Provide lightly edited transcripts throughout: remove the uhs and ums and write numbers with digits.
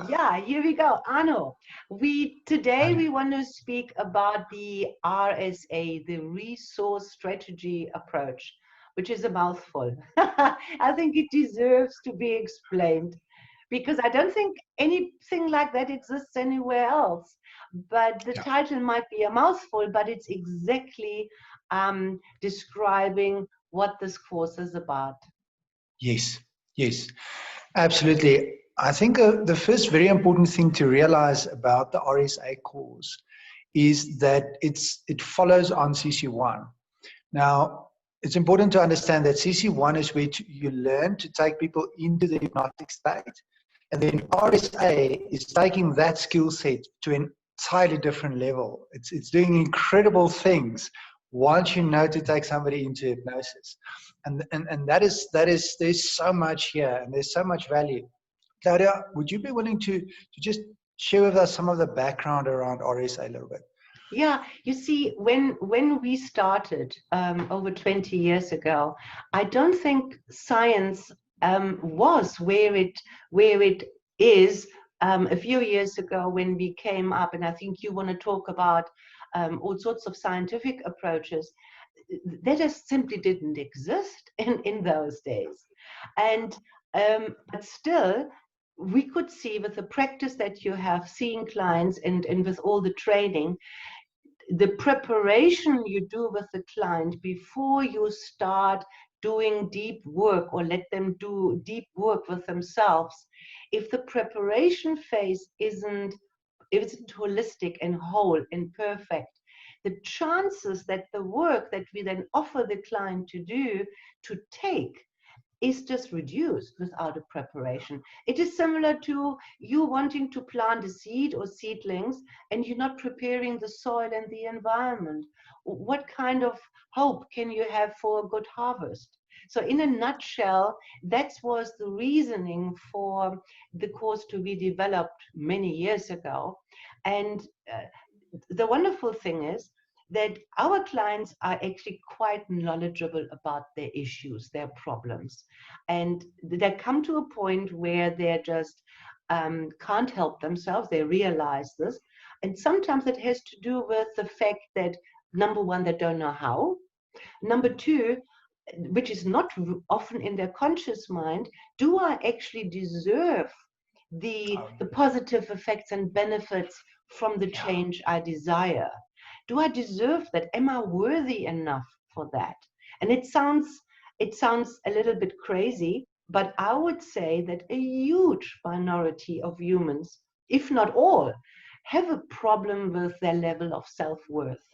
Yeah, here we go. Arno, today we want to speak about the RSA, the resource strategy approach, which is a mouthful. I think it deserves to be explained because I don't think anything like that exists anywhere else. But the Yeah. title might be a mouthful, but it's exactly describing what this course is about. Yes, yes, absolutely. I think the first very important thing to realize about the RSA course is that it follows on CC1. Now, it's important to understand that CC1 is where you learn to take people into the hypnotic state, and then RSA is taking that skill set to an entirely different level. It's doing incredible things once you know to take somebody into hypnosis, and there's so much here, and there's so much value. Claudia, would you be willing to just share with us some of the background around RSA a little bit? Yeah, you see, when we started over 20 years ago, I don't think science was where it is a few years ago when we came up, and I think you want to talk about all sorts of scientific approaches that just simply didn't exist in those days. And but still, we could see with the practice that you have seeing clients and with all the training, the preparation you do with the client before you start doing deep work or let them do deep work with themselves, if the preparation phase isn't holistic and whole and perfect, the chances that the work that we then offer the client to do, to take, is just reduced without a preparation. It is similar to you wanting to plant a seed or seedlings and you're not preparing the soil and the environment. What kind of hope can you have for a good harvest? So in a nutshell, that was the reasoning for the course to be developed many years ago. And the wonderful thing is that our clients are actually quite knowledgeable about their issues, their problems. And they come to a point where they just can't help themselves. They realize this. And sometimes it has to do with the fact that, number one, they don't know how. Number two, which is not often in their conscious mind, do I actually deserve the positive effects and benefits from the change I desire? Do I deserve that? Am I worthy enough for that? And it sounds a little bit crazy, but I would say that a huge minority of humans, if not all, have a problem with their level of self-worth.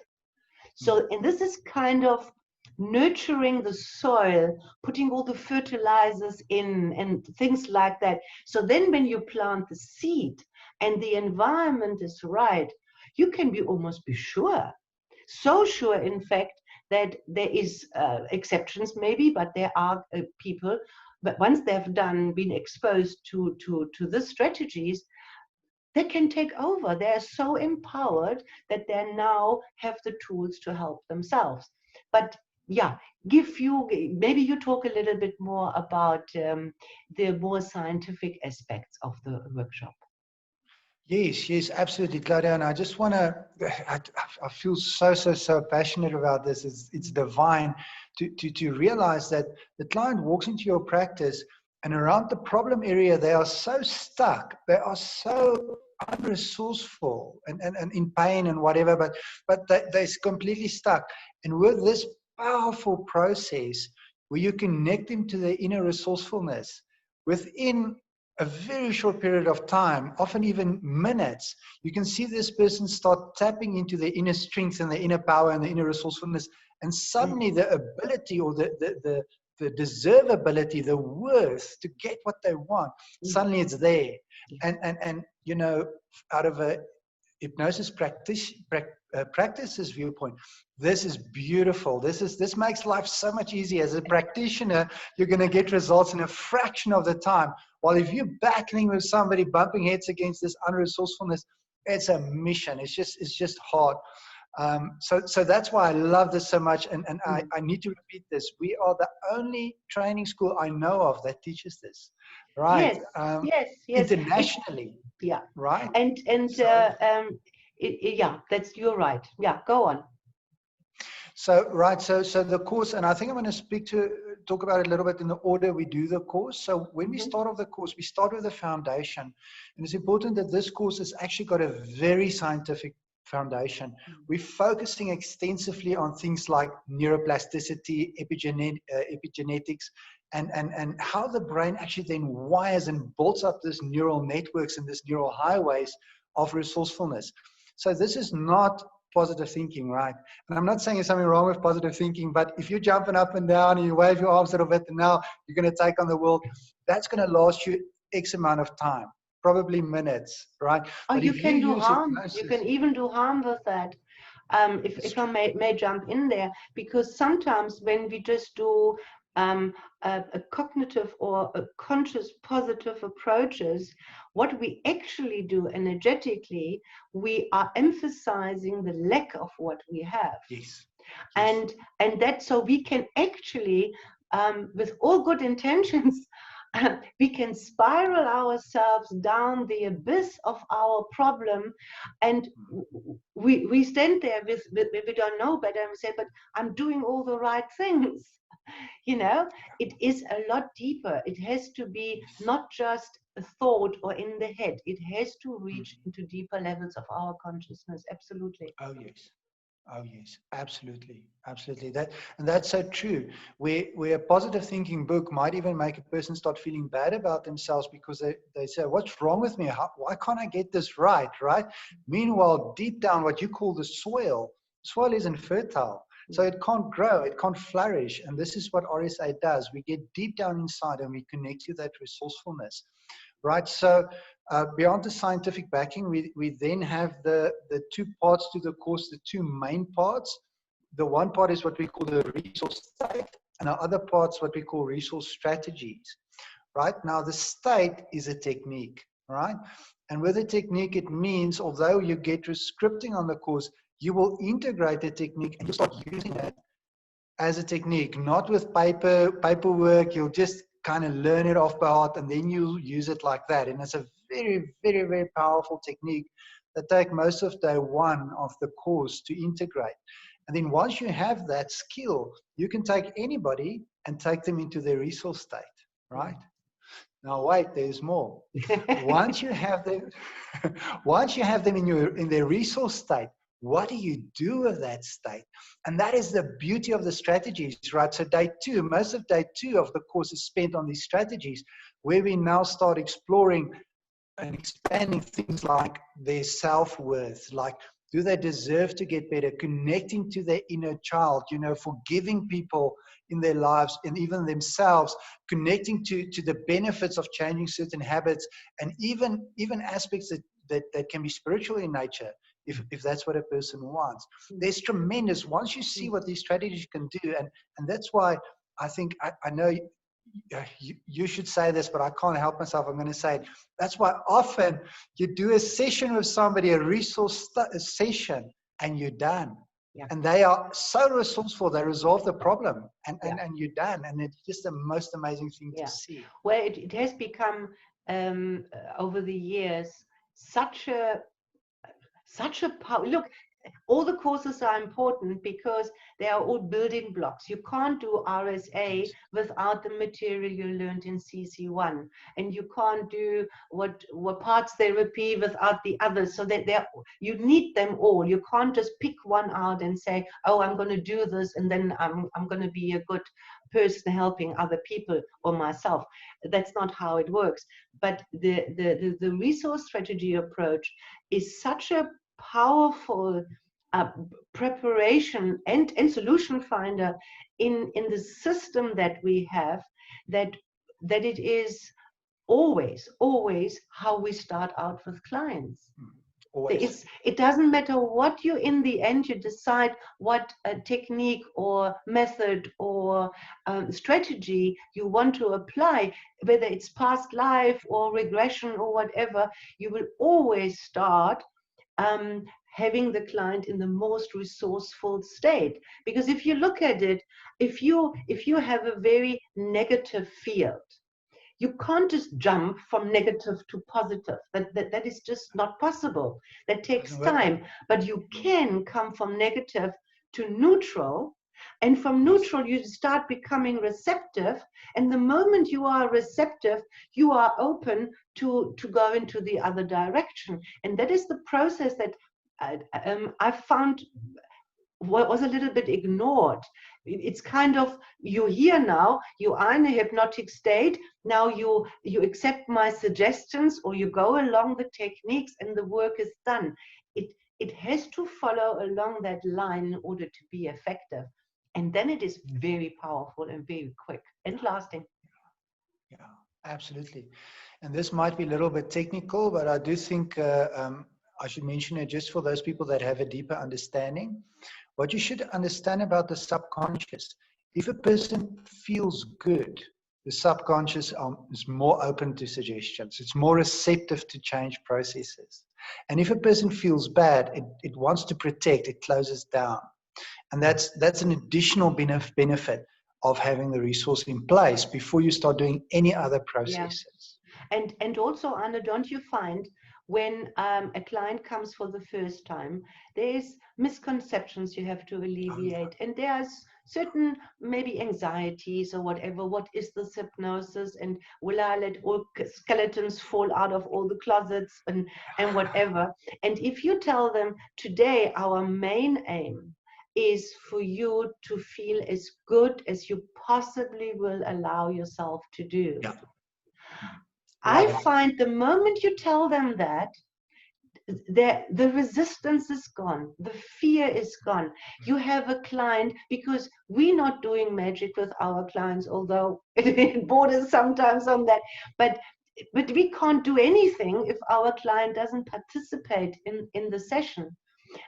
So, and this is kind of nurturing the soil, putting all the fertilizers in and things like that. So then when you plant the seed and the environment is right, you can be almost be sure. So sure, in fact, that there is exceptions maybe, but there are people, but once they've been exposed to the strategies, they can take over. They're so empowered that they now have the tools to help themselves. But yeah, maybe you talk a little bit more about the more scientific aspects of the workshop. Yes, yes, absolutely, Claudia. And I just want to, I feel so passionate about this. It's divine to realize that the client walks into your practice and around the problem area, they are so stuck. They are so unresourceful and in pain and whatever, but they're completely stuck. And with this powerful process where you connect them to their inner resourcefulness within a very short period of time, often even minutes, you can see this person start tapping into their inner strength and their inner power and their inner resourcefulness. And suddenly the ability or the deservability, the worth to get what they want, suddenly it's there. And you know, out of a hypnosis practices viewpoint, this is beautiful. This makes life so much easier. As a practitioner, you're going to get results in a fraction of the time. While if you're battling with somebody, bumping heads against this unresourcefulness, it's a mission. It's just hard. So that's why I love this so much, and I need to repeat this. We are the only training school I know of that teaches this, right? Yes, yes, yes. Internationally, Yeah. right? And So, yeah, you're right. Yeah, go on. So the course, and I think I'm going to talk about it a little bit in the order we do the course. So when we start off the course, we start with the foundation, and it's important that this course has actually got a very scientific foundation. We're focusing extensively on things like neuroplasticity, epigenetics, and how the brain actually then wires and builds up this neural networks and this neural highways of resourcefulness. So this is not positive thinking, right? And I'm not saying there's something wrong with positive thinking, but if you're jumping up and down and you wave your arms a little bit and now you're going to take on the world, that's going to last you X amount of time, probably minutes, right? Oh, But you if you can do use harm. hypnosis, You can even do harm with that. If I may jump in there, because sometimes when we just do a cognitive or a conscious positive approaches, what we actually do energetically, we are emphasizing the lack of what we have. yes. And that, so we can actually, with all good intentions, we can spiral ourselves down the abyss of our problem, and we stand there with we don't know better, and we say, but I'm doing all the right things. You know, it is a lot deeper. It has to be not just a thought or in the head. It has to reach into deeper levels of our consciousness. Absolutely. Oh yes. Oh yes, absolutely, absolutely. That's so true. Where a positive thinking book might even make a person start feeling bad about themselves because they say, "What's wrong with me? Why can't I get this right?" Right? Meanwhile, deep down, what you call the soil isn't fertile, so it can't grow, it can't flourish. And this is what RSA does. We get deep down inside and we connect to that resourcefulness. Right, so beyond the scientific backing, we then have the two parts to the course, the two main parts. The one part is what we call the resource state, and the other part's what we call resource strategies. Right, now the state is a technique, right? And with a technique, it means although you get scripting on the course, you will integrate the technique and you start using it as a technique, not with paperwork. You'll just kind of learn it off by heart and then you'll use it like that. And it's a very, very, very powerful technique that take most of day one of the course to integrate. And then once you have that skill, you can take anybody and take them into their resource state, right? Now wait, there's more. Once you have them, once you have them in their resource state, what do you do with that state? And that is the beauty of the strategies, right? So most of day two of the course is spent on these strategies, where we now start exploring and expanding things like their self-worth, like do they deserve to get better, connecting to their inner child, forgiving people in their lives and even themselves, connecting to the benefits of changing certain habits, and even aspects that can be spiritual in nature, if that's what a person wants. There's tremendous, once you see what these strategies can do, and that's why I think, I know you should say this, but I can't help myself. I'm going to say it. That's why often you do a session with somebody, a resource session, and you're done. Yeah. And they are so resourceful, they resolve the problem, and you're done. And it's just the most amazing thing to see. Well, it has become, over the years, such a power. Look, all the courses are important because they are all building blocks. You can't do RSA without the material you learned in CC1, and you can't do what parts therapy without the others. So that you need them all. You can't just pick one out and say, "Oh, I'm going to do this, and then I'm going to be a good person helping other people or myself." That's not how it works. But the resource strategy approach is such a powerful preparation and solution finder in the system that we have, that it is always how we start out with clients. It doesn't matter what you, in the end, you decide what technique or method or strategy you want to apply, whether it's past life or regression or whatever, you will always start having the client in the most resourceful state. Because if you look at it, if you have a very negative field, you can't just jump from negative to positive. That is just not possible. That takes time. But you can come from negative to neutral. And from neutral, you start becoming receptive. And the moment you are receptive, you are open to go into the other direction. And that is the process that I found what was a little bit ignored. It's kind of, you're here now, you are in a hypnotic state, now you accept my suggestions, or you go along the techniques and the work is done. It has to follow along that line in order to be effective. And then it is very powerful and very quick and lasting. Yeah, absolutely. And this might be a little bit technical, but I do think I should mention it just for those people that have a deeper understanding. What you should understand about the subconscious, if a person feels good, the subconscious is more open to suggestions. It's more receptive to change processes. And if a person feels bad, it wants to protect, it closes down. And that's an additional benefit of having the resource in place before you start doing any other processes. Yeah. And also, Anna, don't you find when a client comes for the first time, there's misconceptions you have to alleviate, and there's certain maybe anxieties or whatever. What is this hypnosis, and will I let all skeletons fall out of all the closets, and whatever. And if you tell them, today our main aim is for you to feel as good as you possibly will allow yourself to do. Yeah. I find the moment you tell them that, the resistance is gone, the fear is gone. You have a client, because we're not doing magic with our clients, although it borders sometimes on that, but we can't do anything if our client doesn't participate in the session.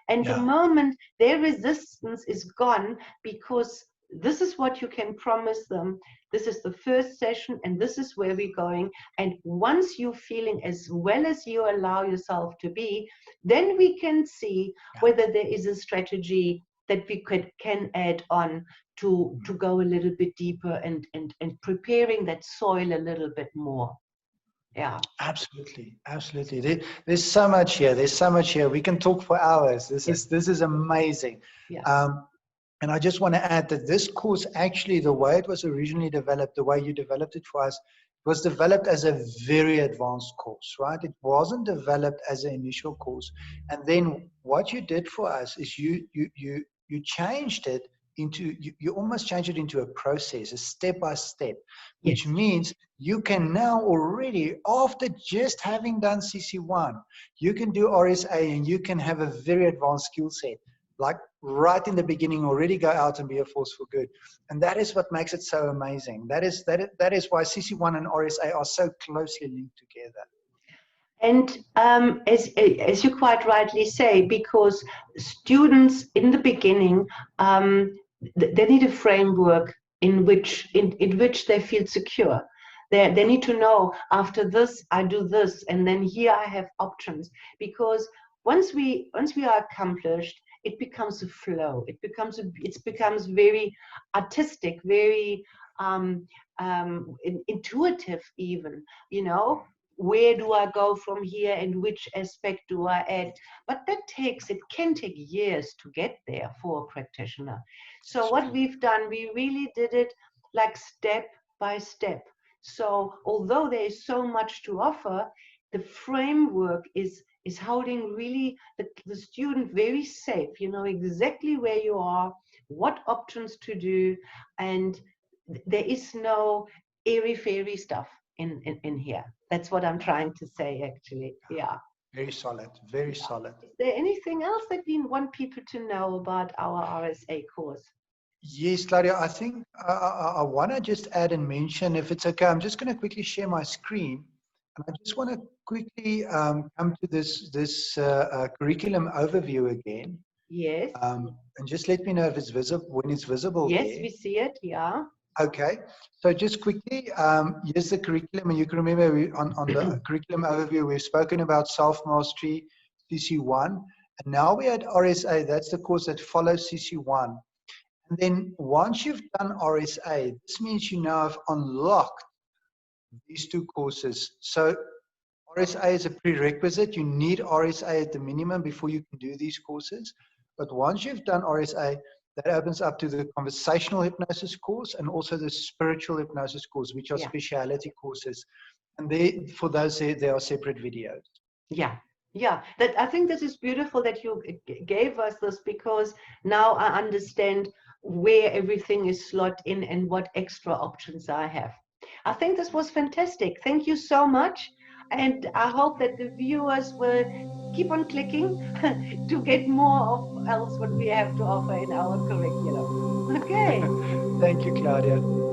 And the moment their resistance is gone, because this is what you can promise them, this is the first session and this is where we're going, and once you're feeling as well as you allow yourself to be, then we can see whether there is a strategy that we can add on to go a little bit deeper and preparing that soil a little bit more. Yeah, absolutely, absolutely. There's so much here. There's so much here. We can talk for hours. This is amazing. Yeah. And I just want to add that this course, actually, the way it was originally developed, the way you developed it for us, was developed as a very advanced course, right? It wasn't developed as an initial course. And then what you did for us is you changed it into, you almost changed it into a process, a step by step, which means you can now already, after just having done CC1, you can do RSA and you can have a very advanced skill set. Like right in the beginning, already go out and be a force for good. And that is what makes it so amazing. That is why CC1 and RSA are so closely linked together. And as you quite rightly say, because students in the beginning, they need a framework in which they feel secure. They need to know, after this, I do this, and then here I have options. Because once we are accomplished, it becomes a flow. It becomes very artistic, very intuitive even, you know. Where do I go from here, and which aspect do I add? But it can take years to get there for a practitioner. So what we've done, we really did it like step by step. So although there is so much to offer, the framework is holding really the student very safe. You know exactly where you are, what options to do, and there is no airy-fairy stuff in here. That's what I'm trying to say, actually. Yeah. Very solid, very solid. Is there anything else that we want people to know about our RSA course? Yes, Claudia, I think I want to just add and mention, if it's okay, I'm just going to quickly share my screen. And I just want to quickly come to this curriculum overview again. Yes. And just let me know if it's visible, when it's visible. Yes, there. we see it. Yeah. Okay. So just quickly, here's the curriculum. And you can remember on the curriculum overview, we've spoken about self-mastery, CC1. And now we're at RSA. That's the course that follows CC1. And then once you've done RSA, this means you now have unlocked these two courses. So RSA is a prerequisite. You need RSA at the minimum before you can do these courses. But once you've done RSA, that opens up to the conversational hypnosis course and also the spiritual hypnosis course, which are speciality courses. And for those, there are separate videos. Yeah. Yeah, that I think this is beautiful that you gave us this, because now I understand where everything is slot in and what extra options I have. I think this was fantastic. Thank you so much. And I hope that the viewers will keep on clicking to get more of else what we have to offer in our curriculum. Okay. Thank you, Claudia.